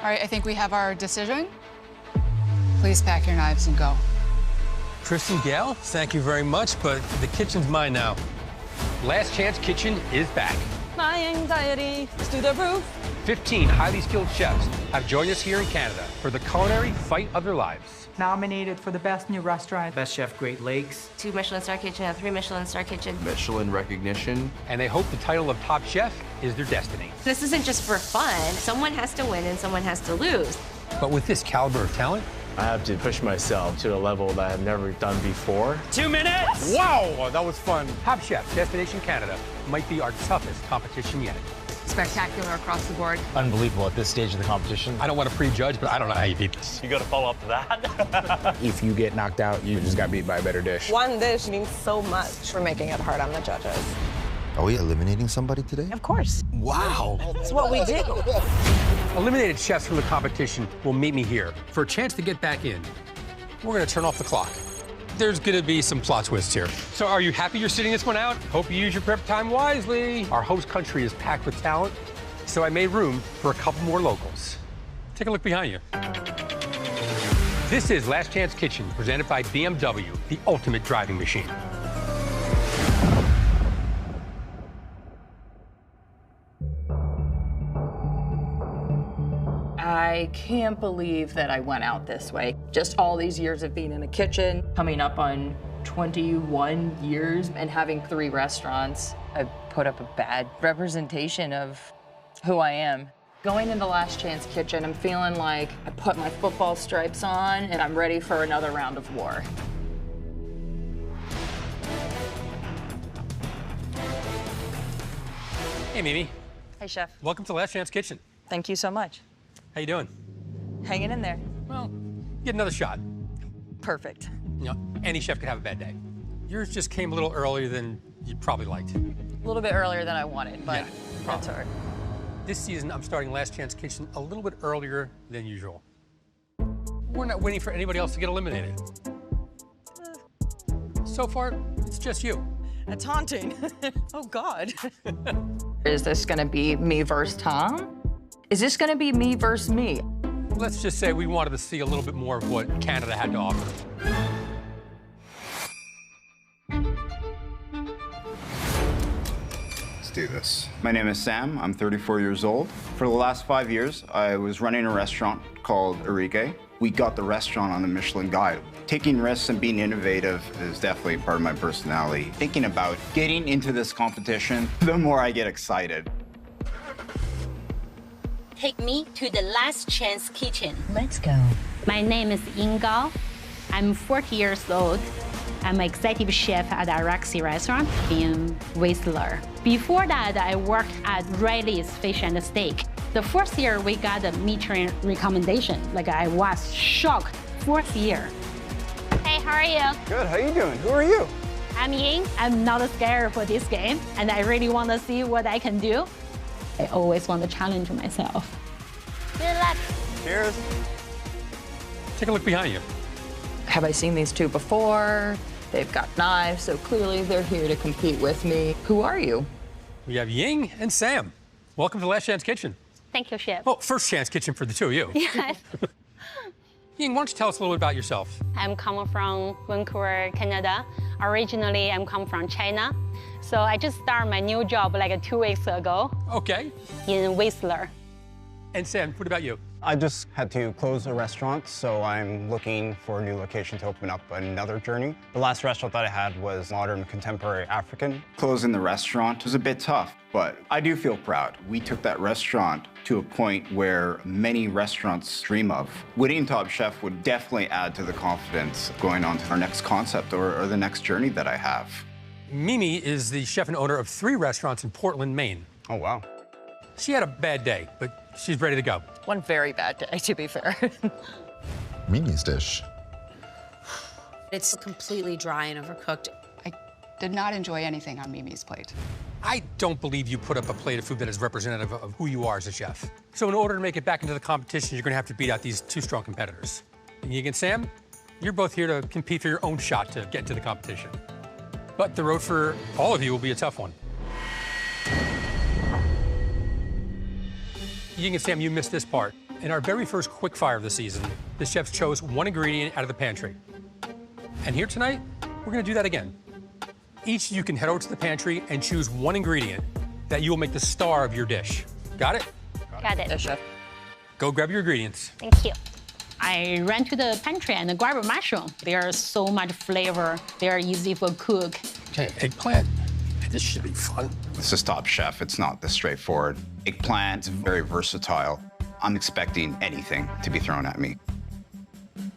All right, I think we have our decision. Please pack your knives and go. Kristen, Gail, thank you very much, but the kitchen's mine now. Last Chance Kitchen is back. My anxiety is through the roof. 15 highly skilled chefs have joined us here in Canada for the culinary fight of their lives. Nominated for the Best New Restaurant. Best Chef Great Lakes. 2 Michelin Star Kitchen, 3 Michelin Star Kitchen. Michelin recognition. And they hope the title of top chef is their destiny. This isn't just for fun. Someone has to win and someone has to lose. But with this caliber of talent, I have to push myself to a level that I've never done before. 2 minutes! Wow, that was fun. Top Chef Destination Canada might be our toughest competition yet. Spectacular across the board. Unbelievable at this stage of the competition. I don't want to prejudge, but I don't know how you beat this. You got to follow up to that. If you get knocked out, you just got beat by a better dish. One dish means so much. For making it hard on the judges. Are we eliminating somebody today? Of course. Wow. That's what we do. Eliminated chefs from the competition will meet me here for a chance to get back in. We're going to turn off the clock. There's going to be some plot twists here. So are you happy you're sitting this one out? Hope you use your prep time wisely. Our host country is packed with talent, so I made room for a couple more locals. Take a look behind you. This is Last Chance Kitchen, presented by BMW, the ultimate driving machine. I can't believe that I went out this way. Just all these years of being in a kitchen, coming up on 21 years and having 3 restaurants. I put up a bad representation of who I am. Going into Last Chance Kitchen, I'm feeling like I put my football stripes on and I'm ready for another round of war. Hey, Mimi. Hey, Chef. Welcome to Last Chance Kitchen. Thank you so much. How you doing? Hanging in there. Well, get another shot. Perfect. You know, any chef could have a bad day. Yours just came a little earlier than you probably liked. A little bit earlier than I wanted, but Yeah, that's all right. This season, I'm starting Last Chance Kitchen a little bit earlier than usual. We're not waiting for anybody else to get eliminated. So far, it's just you. That's haunting. Oh, God. Is this gonna be me versus Tom? Is this gonna be me versus me? Let's just say we wanted to see a little bit more of what Canada had to offer. Let's do this. My name is Sam. I'm 34 years old. For the last 5 years, I was running a restaurant called Enrique. We got the restaurant on the Michelin Guide. Taking risks and being innovative is definitely part of my personality. Thinking about getting into this competition, the more I get excited. Take me to the Last Chance Kitchen. Let's go. My name is Gao. I'm 40 years old. I'm an executive chef at Araxi restaurant in Whistler. Before that, I worked at Riley's Fish and Steak. The first year, we got a Michelin recommendation. Like, I was shocked. 4th year. Hey, how are you? Good, how you doing? Who are you? I'm Ying. I'm not scared for this game, and I really want to see what I can do. I always want to challenge myself. Good luck. Cheers. Take a look behind you. Have I seen these two before? They've got knives, so clearly they're here to compete with me. Who are you? We have Ying and Sam. Welcome to Last Chance Kitchen. Thank you, Chef. Well, first chance kitchen for the two of you. Yes. Ying, why don't you tell us a little bit about yourself? I'm coming from Vancouver, Canada. Originally, I'm come from China. So I just started my new job like 2 weeks ago Okay. in Whistler. And Sam, what about you? I just had to close a restaurant, so I'm looking for a new location to open up another journey. The last restaurant that I had was modern contemporary African. Closing the restaurant was a bit tough, but I do feel proud. We took that restaurant to a point where many restaurants dream of. Winning Top Chef would definitely add to the confidence going on to our next concept or the next journey that I have. Mimi is the chef and owner of 3 restaurants in Portland, Maine. Oh, wow. She had a bad day, but she's ready to go. One very bad day, to be fair. Mimi's dish. It's completely dry and overcooked. I did not enjoy anything on Mimi's plate. I don't believe you put up a plate of food that is representative of who you are as a chef. So in order to make it back into the competition, you're gonna have to beat out these 2 strong competitors. Ying and Sam, you're both here to compete for your own shot to get into the competition. But the road for all of you will be a tough one. Ying and Sam, you missed this part. In our very first quick fire of the season, the chefs chose one ingredient out of the pantry. And here tonight, we're gonna do that again. Each of you can head over to the pantry and choose one ingredient that you will make the star of your dish. Got it? Got it. Yes, chef. Go grab your ingredients. Thank you. I ran to the pantry and grabbed a mushroom. There's so much flavor. They're easy for cook. Okay, eggplant. This should be fun. This is Top Chef. It's not this straightforward. Eggplant is very versatile. I'm expecting anything to be thrown at me.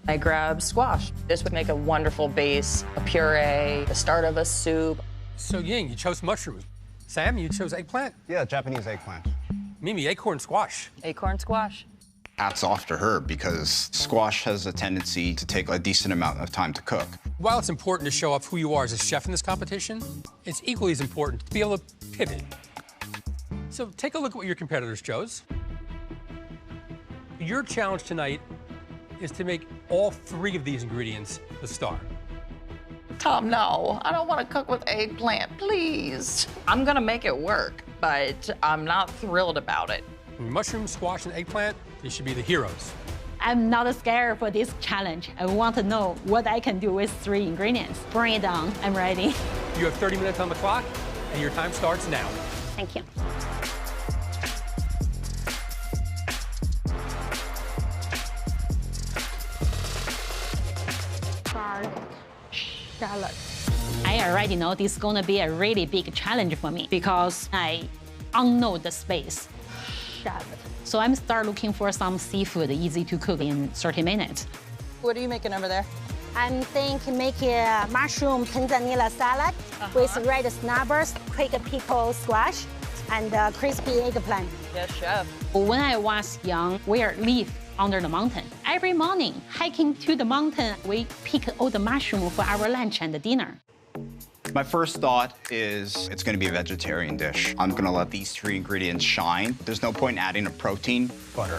I grabbed squash. This would make a wonderful base, a puree, the start of a soup. So Ying, you chose mushrooms. Sam, you chose eggplant. Yeah, Japanese eggplant. Mimi, acorn squash. Acorn squash. Hats off to her because squash has a tendency to take a decent amount of time to cook. While it's important to show off who you are as a chef in this competition, it's equally as important to be able to pivot. So take a look at what your competitors chose. Your challenge tonight is to make all three of these ingredients the star. Tom, no, I don't want to cook with eggplant, please. I'm gonna make it work, but I'm not thrilled about it. Mushroom, squash, and eggplant, these should be the heroes. I'm not scared for this challenge. I want to know what I can do with 3 ingredients. Bring it on, I'm ready. You have 30 minutes on the clock, and your time starts now. Thank you. Garlic, shallot. I already know this is gonna be a really big challenge for me because I unknow the space. Shallot. So I'm start looking for some seafood easy to cook in 30 minutes. What are you making over there? I'm thinking making a mushroom panzanilla salad with red snappers, quick pickle squash, and crispy eggplant. Yes, chef. When I was young, we live under the mountain. Every morning, hiking to the mountain, we pick all the mushroom for our lunch and dinner. My first thought is it's gonna be a vegetarian dish. I'm gonna let these 3 ingredients shine. There's no point in adding a protein. Butter.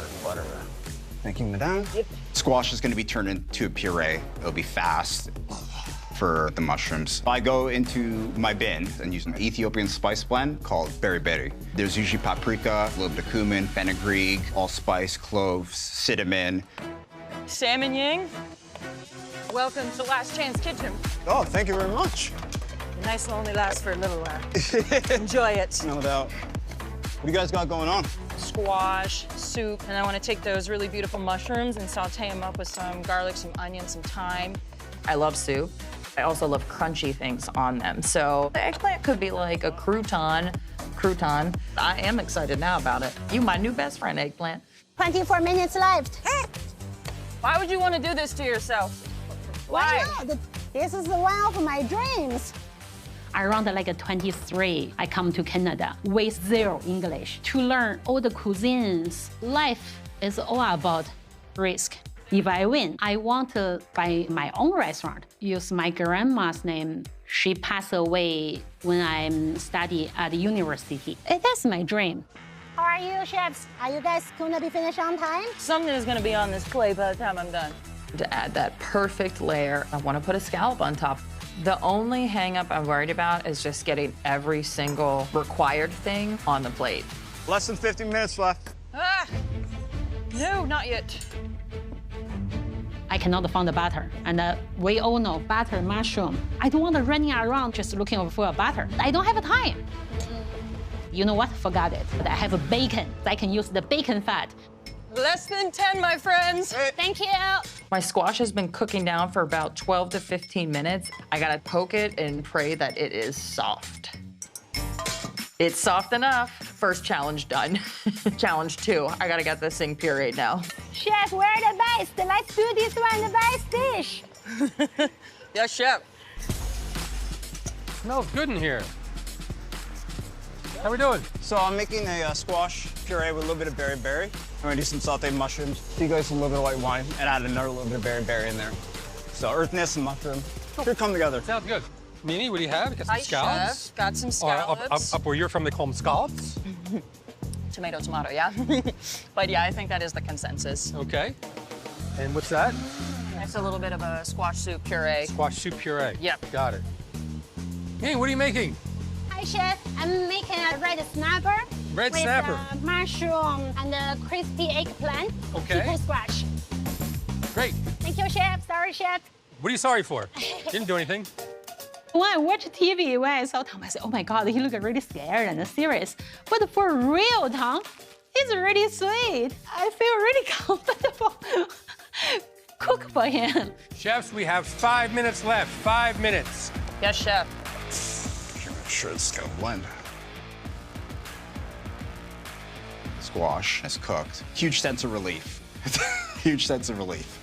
Thank you, madame. Squash is gonna be turned into a puree. It'll be fast for the mushrooms. I go into my bin and use an Ethiopian spice blend called berry berry. There's usually paprika, a little bit of cumin, fenugreek, allspice, cloves, cinnamon. Sam and Ying, welcome to Last Chance Kitchen. Oh, thank you very much. Nice will only last for a little while. Enjoy it. No doubt. What do you guys got going on? Squash, soup, and I want to take those really beautiful mushrooms and saute them up with some garlic, some onion, some thyme. I love soup. I also love crunchy things on them. So the eggplant could be like a crouton. I am excited now about it. You my new best friend, eggplant. 24 minutes left. Why would you want to do this to yourself? Why? not? This is one of my dreams. Around like 23, I come to Canada with 0 English to learn all the cuisines. Life is all about risk. If I win, I want to buy my own restaurant, use my grandma's name. She passed away when I studied at the university. It is my dream. How are you, chefs? Are you guys gonna be finished on time? Something is going to be on this plate by the time I'm done. To add that perfect layer, I want to put a scallop on top. The only hang-up I'm worried about is just getting every single required thing on the plate. Less than 50 minutes left. Ah! No, not yet. I cannot find the butter, and we all know butter, mushroom. I don't want to running around just looking for a butter. I don't have time. You know what? Forgot it. But I have a bacon. I can use the bacon fat. Less than 10, my friends. Thank you. My squash has been cooking down for about 12 to 15 minutes. I gotta poke it and pray that it is soft. It's soft enough. First challenge done. Challenge 2, I gotta get this thing pureed now. Chef, we're the best. Let's do this one, the best dish. Yes, chef. Smells good in here. How we doing? So I'm making a squash puree with a little bit of berry. I'm gonna do some sauteed mushrooms. You guys a little bit of white wine and add another little bit of berry in there. So earthiness and mushroom should come together. Sounds good. Mimi, what do you have? Got some Hi, scallops? chef. Got some scallops. Up where you're from, they call them scallops? Tomato, yeah. But yeah, I think that is the consensus. Okay. And what's that? It's a little bit of a squash soup puree. Squash soup puree. Yep. Got it. Hey, what are you making? Hi, chef. I'm making a red snapper Red with snapper. Mushroom and the crispy eggplant. Okay. Pickle squash. Great. Thank you, chef. Sorry, chef. What are you sorry for? Didn't do anything. When I watch TV, when I saw Tom, I said, oh my God, he looked really scared and serious. But for real, Tom, he's really sweet. I feel really comfortable. Cook for him. Chefs, we have 5 minutes left. 5 minutes. Yes, chef. Sure, this is gonna blend. Squash is cooked. Huge sense of relief. Huge sense of relief.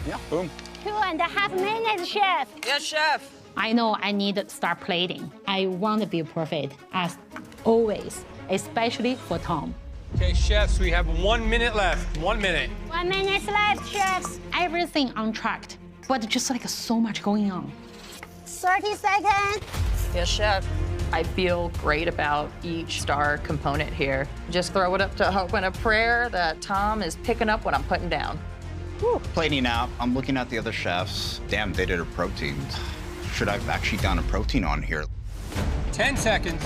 Yeah, boom. 2.5 minutes, chef. Yes, chef. I know I need to start plating. I want to be perfect, as always, especially for Tom. Okay, chefs, we have 1 minute left. 1 minute. 1 minute left, chefs. Everything on track, but just like so much going on. 30 seconds. Yes, chef. I feel great about each star component here. Just throw it up to hope and a prayer that Tom is picking up what I'm putting down. Whew. Plating out, I'm looking at the other chefs. Damn, they did a protein. Should I've actually done a protein on here? 10 seconds.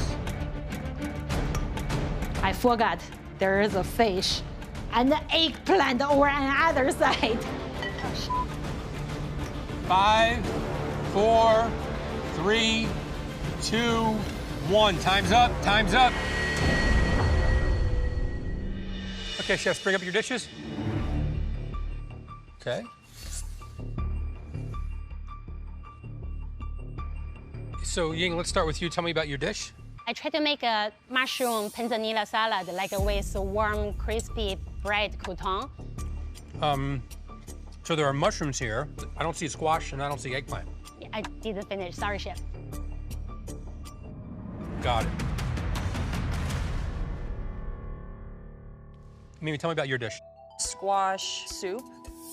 I forgot there is a fish and the eggplant over on the other side. 5, 4, 3, 2, 1. Time's up. Time's up. Okay, chefs, bring up your dishes. Okay. So, Ying, let's start with you. Tell me about your dish. I try to make a mushroom panzanilla salad, like with warm, crispy bread crouton. So there are mushrooms here. I don't see squash and I don't see eggplant. I didn't finish. Sorry, chef. Got it. Mimi, tell me about your dish. Squash soup,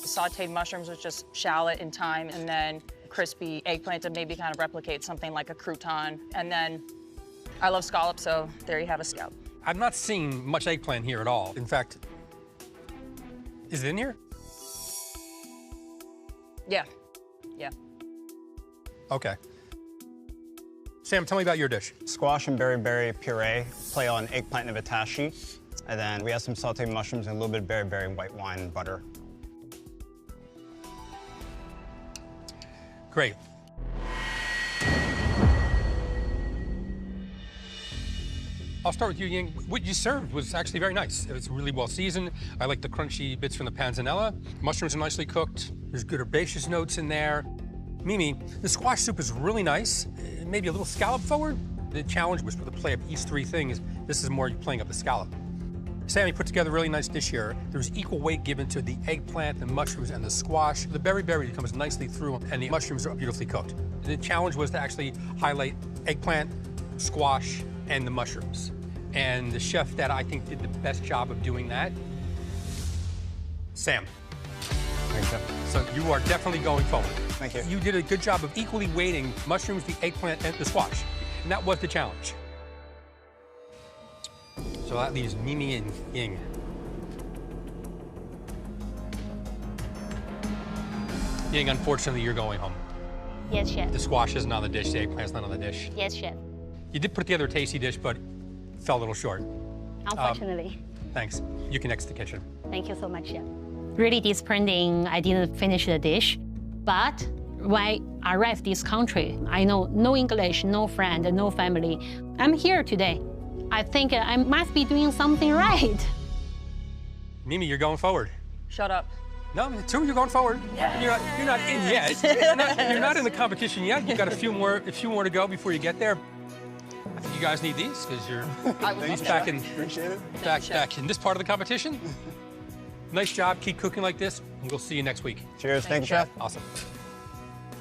sauteed mushrooms with just shallot and thyme, and then crispy eggplant to maybe kind of replicate something like a crouton. And then I love scallops, so there you have a scallop. I'm not seeing much eggplant here at all. In fact, is it in here? Yeah, yeah. Okay. Sam, tell me about your dish. Squash and berry puree, play on eggplant and vitashi. And then we have some sauteed mushrooms and a little bit of berry white wine and butter. Great. I'll start with you, Ying. What you served was actually very nice. It was really well seasoned. I like the crunchy bits from the panzanella. Mushrooms are nicely cooked. There's good herbaceous notes in there. Mimi, the squash soup is really nice. Maybe a little scallop forward. The challenge was to play up each three things. This is more playing up the scallop. Sammy put together a really nice dish here. There's equal weight given to the eggplant, the mushrooms, and the squash. The berry comes nicely through, and the mushrooms are beautifully cooked. The challenge was to actually highlight eggplant, squash, and the mushrooms. And the chef that I think did the best job of doing that, Sam. Thanks, Chef. So you are definitely going forward. Thank you. You did a good job of equally weighting mushrooms, the eggplant, and the squash. And that was the challenge. So that leaves Mimi and Ying. Ying, unfortunately, you're going home. Yes, chef. The squash isn't on the dish, the eggplant's not on the dish. Yes, chef. You did put together a tasty dish, but fell a little short. Unfortunately. Thanks. You can exit the kitchen. Thank you so much, chef. Really disappointing, I didn't finish the dish. But when I arrived this country, I know no English, no friend, no family. I'm here today. I think I must be doing something right. Mimi, you're going forward. Shut up. No, two, you're going forward. Yes. You're not in yet. You're not in the competition yet. You've got a few more to go before you get there. I think you guys need these because you're back in this part of the competition. Nice job. Keep cooking like this, and we'll see you next week. Cheers. Thank you, Chef. Awesome.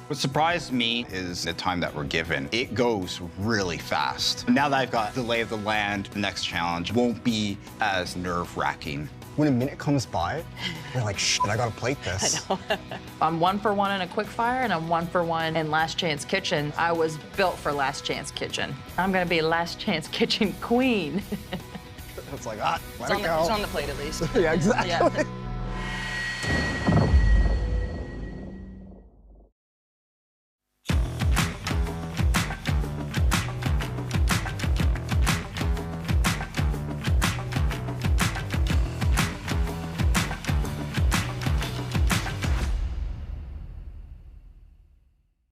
What surprised me is the time that we're given. It goes really fast. Now that I've got the lay of the land, the next challenge won't be as nerve-wracking. When a minute comes by, you're like, shit, I gotta plate this. I know. I'm 1 for 1 in a quick fire, and I'm 1 for 1 in Last Chance Kitchen. I was built for Last Chance Kitchen. I'm gonna be Last Chance Kitchen queen. It's like, let it go. It's on the plate at least. Yeah, exactly. Yeah.